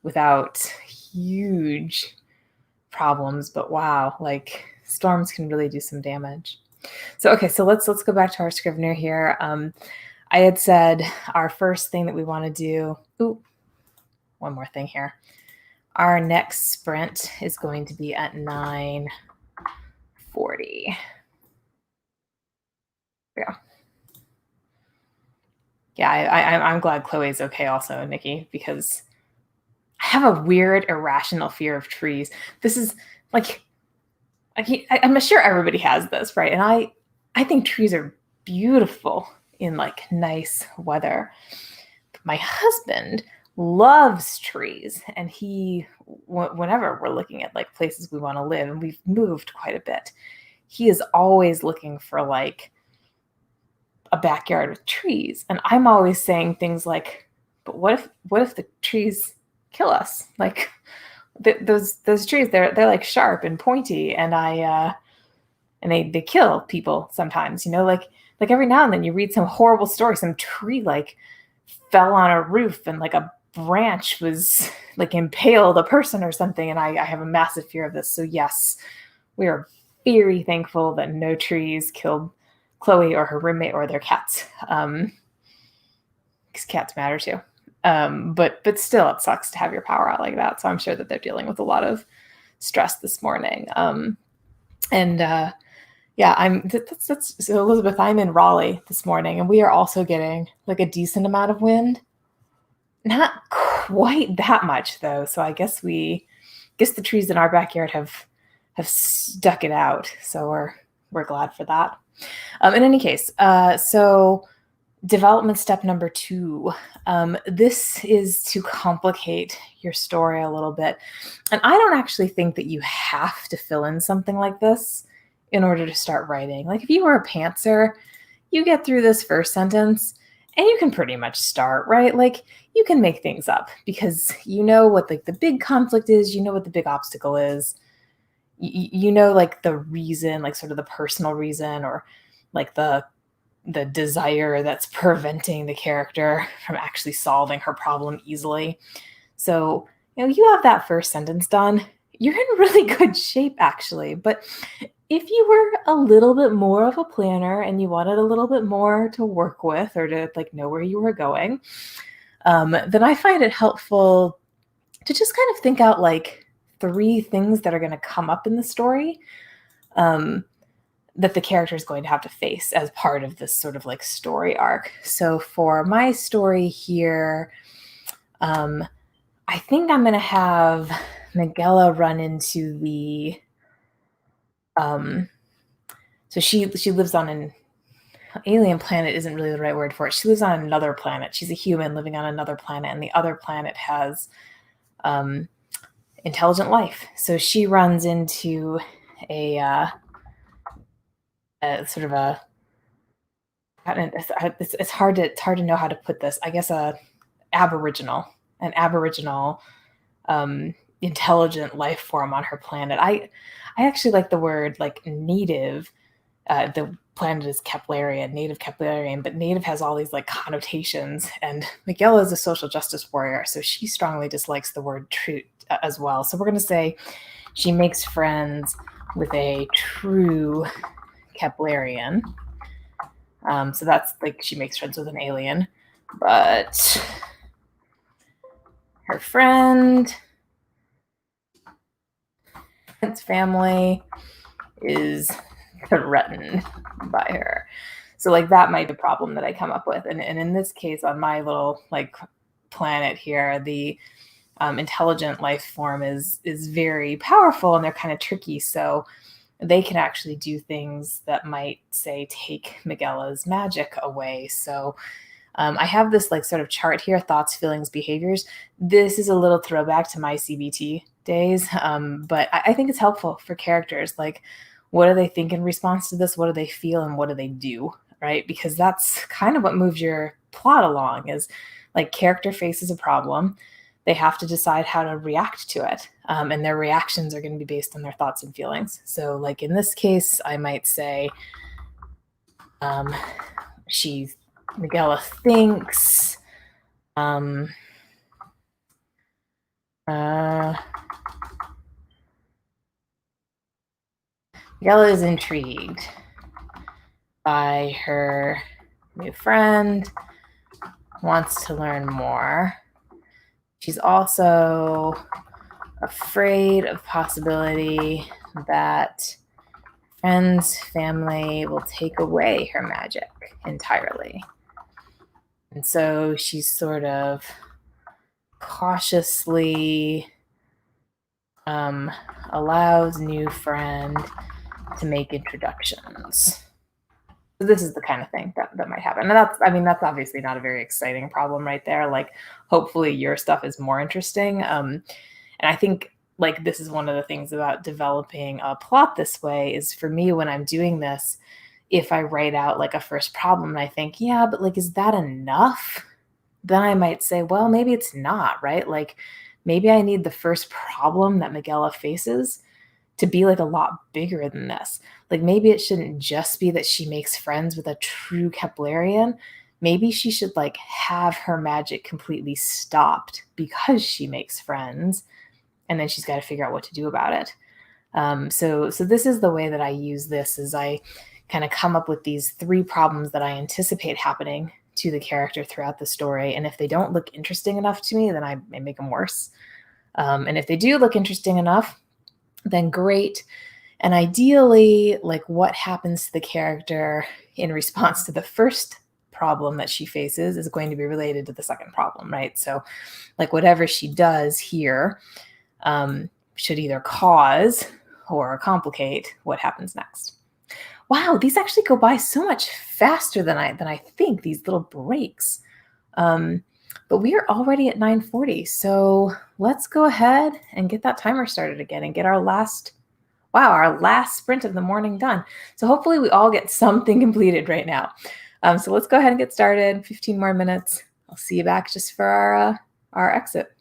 A: without huge problems. But wow, like storms can really do some damage. So okay, so let's go back to our Scrivener here. I had said our first thing that we want to do. Ooh, one more thing here. Our next sprint is going to be at 9:40. Yeah. Yeah, I'm glad Chloe's okay also, Nikki, because I have a weird, irrational fear of trees. This is like, I'm sure everybody has this, right? And I think trees are beautiful in like nice weather. My husband loves trees, and whenever we're looking at like places we want to live, and we've moved quite a bit, he is always looking for like a backyard with trees. And I'm always saying things like, but what if the trees kill us? Like those trees, they're like sharp and pointy, and they kill people sometimes, like every now and then you read some horrible story, some tree like fell on a roof and like a branch was like impaled a person or something. And I have a massive fear of this. So yes, we are very thankful that no trees killed Chloe or her roommate or their cats, because cats matter too. But still, it sucks to have your power out like that. So I'm sure that they're dealing with a lot of stress this morning. And Yeah, that's so Elizabeth, I'm in Raleigh this morning, and we are also getting like a decent amount of wind. Not quite that much though. So I guess guess the trees in our backyard have stuck it out. So we're glad for that. In any case, so development step number two. This is to complicate your story a little bit. And I don't actually think that you have to fill in something like this in order to start writing. Like if you were a pantser, you get through this first sentence and you can pretty much start, right? Like you can make things up because you know what like the big conflict is, you know what the big obstacle is. You know like the reason, like sort of the personal reason or like the desire that's preventing the character from actually solving her problem easily. So, you have that first sentence done. You're in really good shape, actually. But if you were a little bit more of a planner and you wanted a little bit more to work with or to like know where you were going, then I find it helpful to just kind of think out like three things that are going to come up in the story. That the character is going to have to face as part of this sort of like story arc. So for my story here, I think I'm going to have Miguela run into the so she lives on an alien planet isn't really the right word for it. She lives on another planet. She's a human living on another planet, and the other planet has intelligent life. So she runs into a sort of a it's hard to know how to put this. I guess an aboriginal intelligent life form on her planet. I actually like the word like native. The planet is Keplerian, native Keplerian, but native has all these like connotations. And Miguel is a social justice warrior, so she strongly dislikes the word true as well. So we're going to say she makes friends with a true Keplerian. So that's like she makes friends with an alien, but her friend's family is threatened by her. So like that might be a problem that I come up with. And in this case, on my little like planet here, the intelligent life form is very powerful and they're kind of tricky. So they can actually do things that might say take Miguela's magic away. So I have this like sort of chart here, thoughts, feelings, behaviors. This is a little throwback to my CBT days, but I think it's helpful for characters. Like, what do they think in response to this? What do they feel and what do they do? Right? Because that's kind of what moves your plot along is like character faces a problem. They have to decide how to react to it. And their reactions are going to be based on their thoughts and feelings. So like in this case, I might say Miguela thinks Miguela is intrigued by her new friend, wants to learn more. She's also afraid of possibility that friend's family will take away her magic entirely. And so she's sort of cautiously allows new friend to make introductions. So this is the kind of thing that might happen. And that's obviously not a very exciting problem right there. Like hopefully your stuff is more interesting. And I think like this is one of the things about developing a plot this way is for me when I'm doing this, if I write out like a first problem and I think, yeah, but like, is that enough? Then I might say, well, maybe it's not, right? Like maybe I need the first problem that Miguela faces to be like a lot bigger than this. Like maybe it shouldn't just be that she makes friends with a true Keplerian. Maybe she should like have her magic completely stopped because she makes friends, and then she's got to figure out what to do about it. So this is the way that I use this is I kind of come up with these three problems that I anticipate happening to the character throughout the story. And if they don't look interesting enough to me, then I make them worse. And if they do look interesting enough, then great. And ideally, like what happens to the character in response to the first problem that she faces is going to be related to the second problem, right? So, like whatever she does here should either cause or complicate what happens next. Wow, these actually go by so much faster than I think, these little breaks. Um, but we are already at 9:40, so let's go ahead and get that timer started again and get our last sprint of the morning done. So hopefully we all get something completed right now. So let's go ahead and get started. 15 more minutes. I'll see you back just for our exit.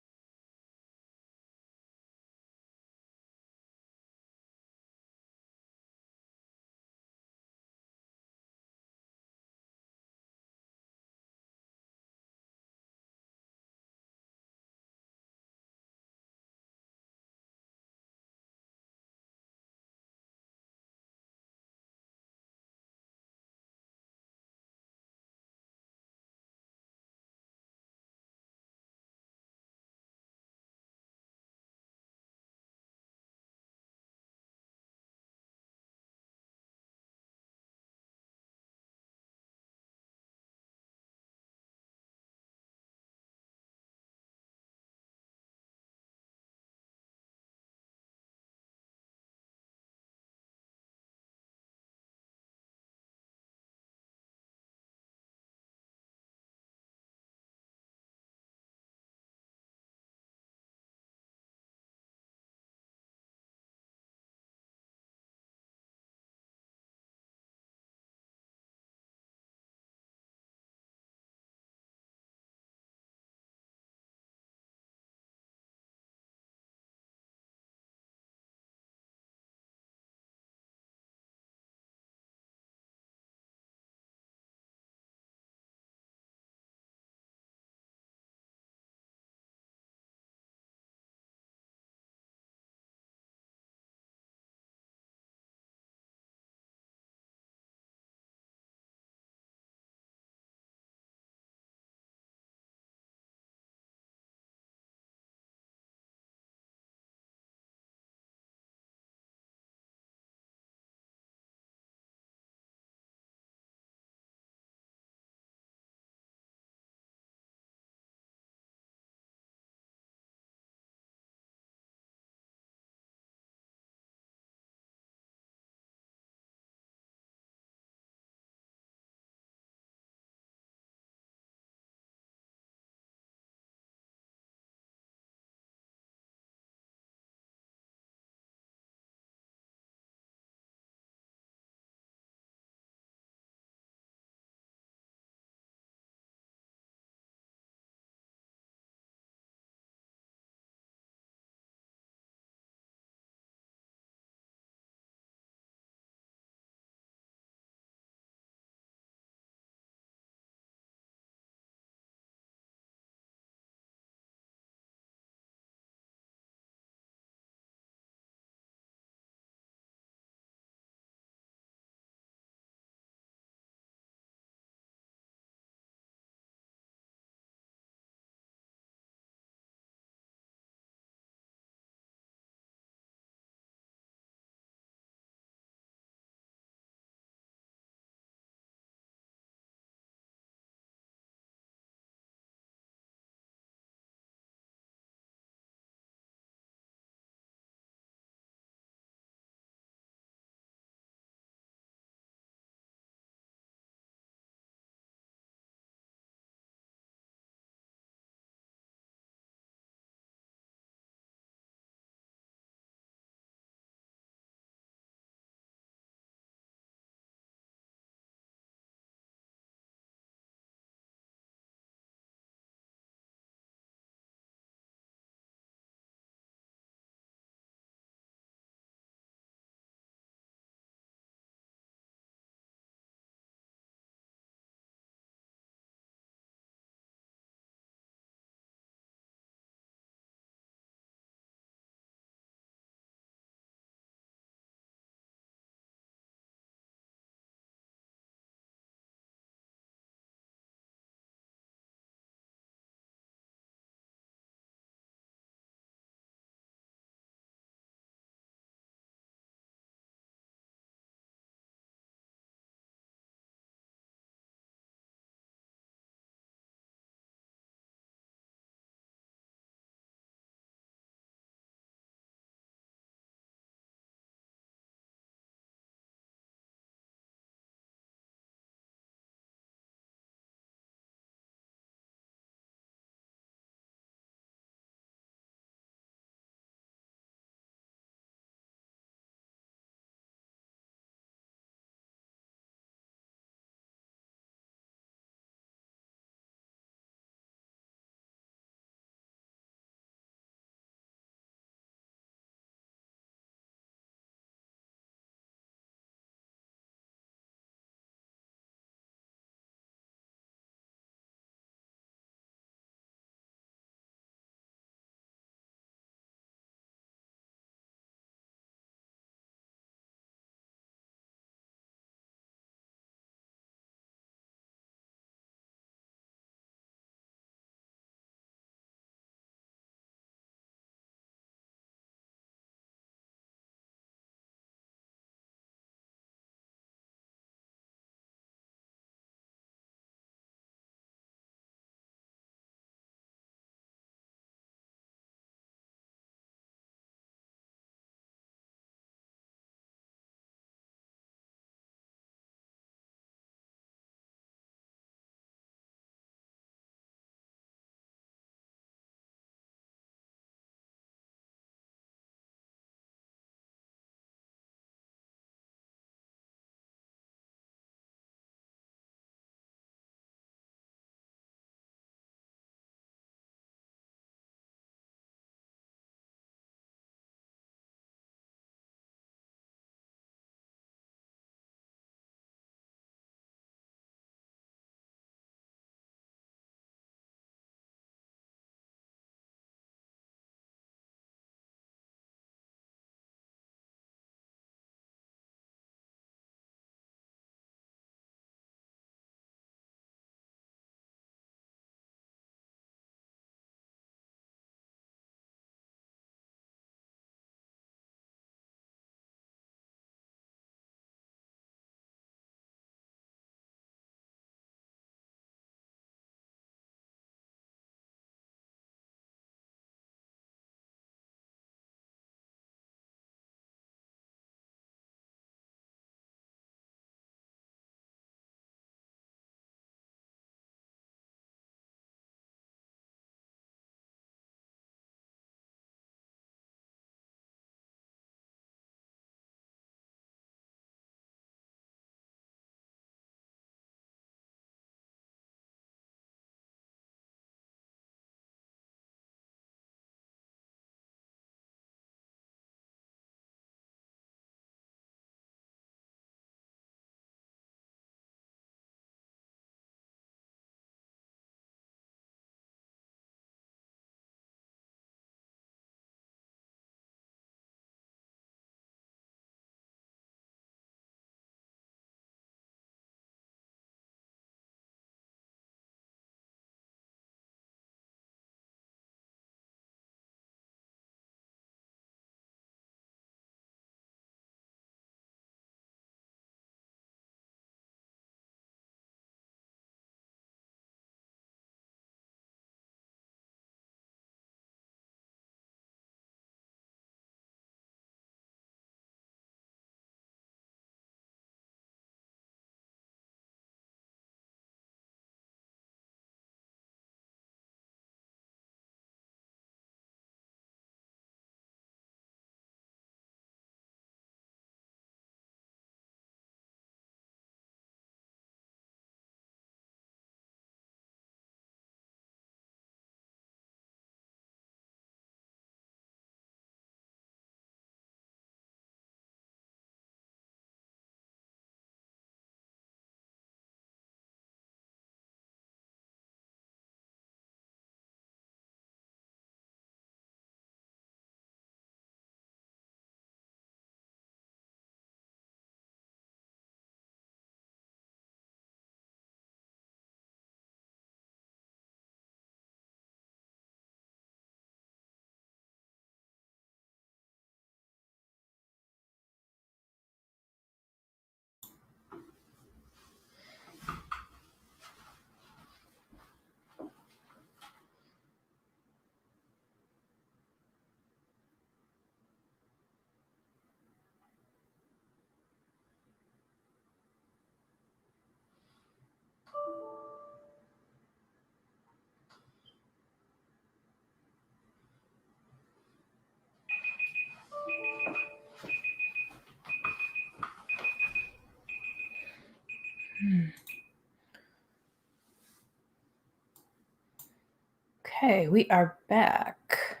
A: Okay, we are back.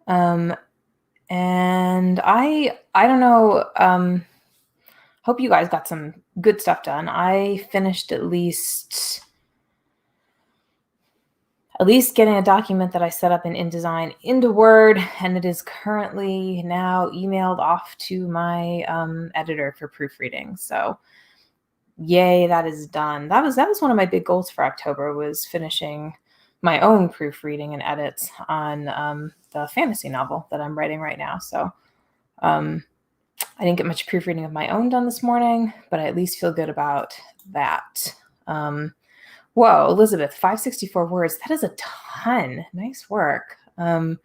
A: And I don't know, hope you guys got some good stuff done. I finished at least getting a document that I set up in InDesign into Word, and it is currently now emailed off to my editor for proofreading. So yay, that is done. That was one of my big goals for October, was finishing my own proofreading and edits on the fantasy novel that I'm writing right now. So I didn't get much proofreading of my own done this morning, but I at least feel good about that. Whoa, Elizabeth, 564 words. That is a ton. Nice work. And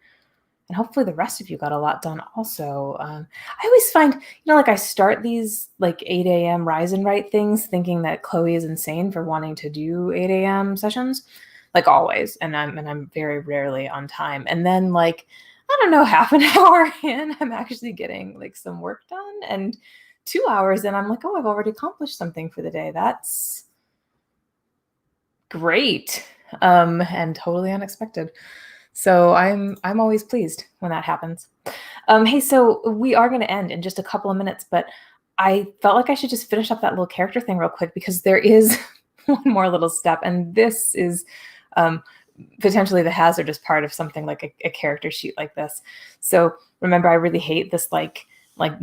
A: hopefully the rest of you got a lot done also. I always find, like I start these like 8 a.m. rise and write things thinking that Chloe is insane for wanting to do 8 a.m. sessions, like always. And I'm very rarely on time. And then like, I don't know, half an hour in, I'm actually getting like some work done. And 2 hours in, I'm like, oh, I've already accomplished something for the day. That's great. And totally unexpected. So I'm always pleased when that happens. Hey, so we are going to end in just a couple of minutes, but I felt like I should just finish up that little character thing real quick, because there is one more little step, and this is potentially the hazardous part of something like a character sheet like this. So remember, I really hate this like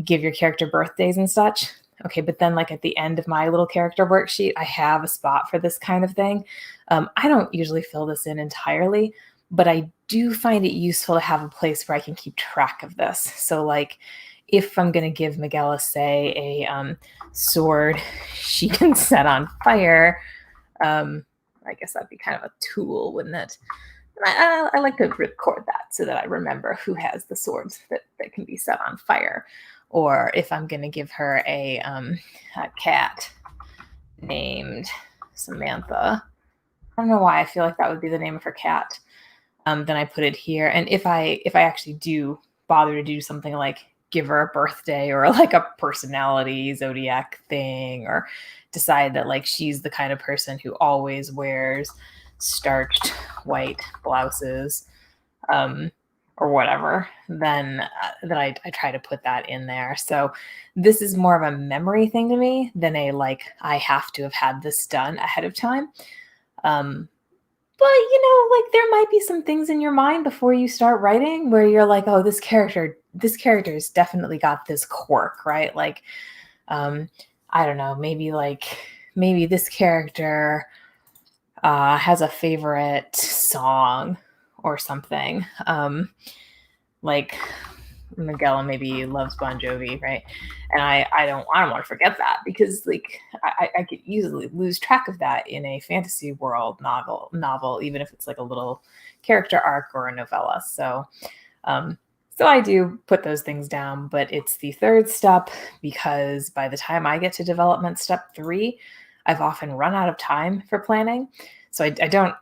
A: give your character birthdays and such. Okay, but then like at the end of my little character worksheet, I have a spot for this kind of thing. I don't usually fill this in entirely, but I do find it useful to have a place where I can keep track of this. So like if I'm going to give Miguel, say, a sword she can set on fire, I guess that'd be kind of a tool, wouldn't it? And I like to record that so that I remember who has the swords that can be set on fire. Or if I'm going to give her a cat named Samantha, I don't know why I feel like that would be the name of her cat. Then I put it here. And if I actually do bother to do something like give her a birthday or like a personality zodiac thing, or decide that like she's the kind of person who always wears starched white blouses, or whatever, then I try to put that in there. So this is more of a memory thing to me than a like I have to have had this done ahead of time. But like there might be some things in your mind before you start writing where you're like, oh, this character's definitely got this quirk, right? Like, I don't know, maybe this character has a favorite song or something. Like Miguel maybe loves Bon Jovi, right? And I don't want to forget that, because like I could easily lose track of that in a fantasy world novel, even if it's like a little character arc or a novella. So I do put those things down, but it's the third step, because by the time I get to development step 3, I've often run out of time for planning. So I don't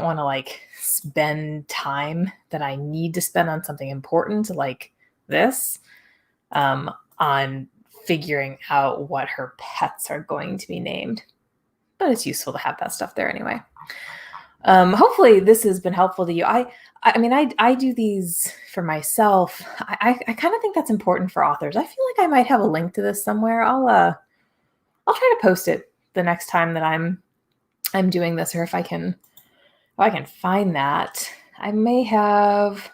A: want to like spend time that I need to spend on something important like this, on figuring out what her pets are going to be named. But it's useful to have that stuff there anyway. Hopefully this has been helpful to you. I mean, I do these for myself. I kind of think that's important for authors. I feel like I might have a link to this somewhere. I'll try to post it the next time that I'm doing this, or if I can find that. I may have.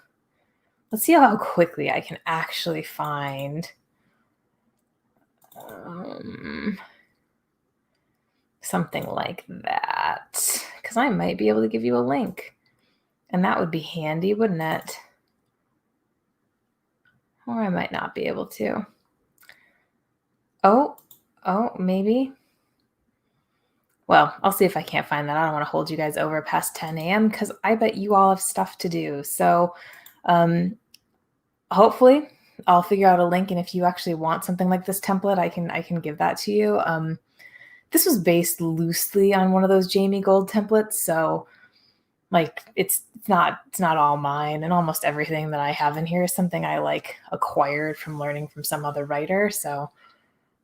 A: Let's see how quickly I can actually find something like that, because I might be able to give you a link, and that would be handy, wouldn't it? Or I might not be able to. Oh, maybe. Well, I'll see if I can't find that. I don't want to hold you guys over past 10 a.m. because I bet you all have stuff to do. So hopefully I'll figure out a link. And if you actually want something like this template, I can give that to you. This was based loosely on one of those Jamie Gold templates. So like it's not all mine, and almost everything that I have in here is something I like acquired from learning from some other writer. So,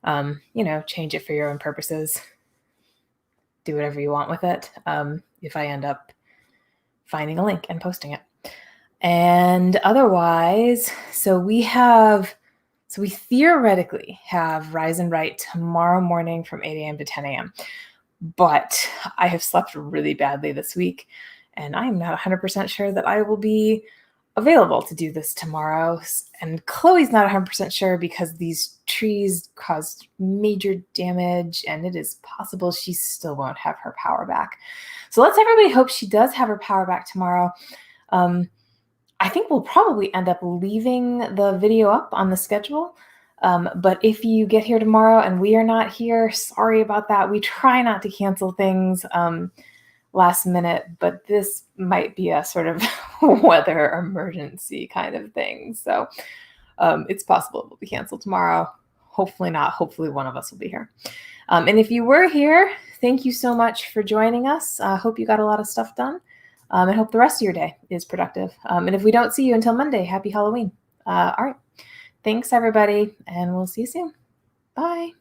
A: change it for your own purposes. Do whatever you want with it. If I end up finding a link and posting it. And otherwise, so we theoretically have Rise and Write tomorrow morning from 8 a.m. to 10 a.m. But I have slept really badly this week, and I'm not 100% sure that I will be available to do this tomorrow. And Chloe's not 100% sure because these trees caused major damage, and it is possible she still won't have her power back. So let's everybody hope she does have her power back tomorrow. I think we'll probably end up leaving the video up on the schedule. But if you get here tomorrow and we are not here, sorry about that. We try not to cancel things last minute, but this might be a sort of weather emergency kind of thing. So it's possible it will be canceled tomorrow. Hopefully not. Hopefully one of us will be here. And if you were here, thank you so much for joining us. I hope you got a lot of stuff done. I hope the rest of your day is productive. And if we don't see you until Monday, happy Halloween. All right. Thanks, everybody, and we'll see you soon. Bye.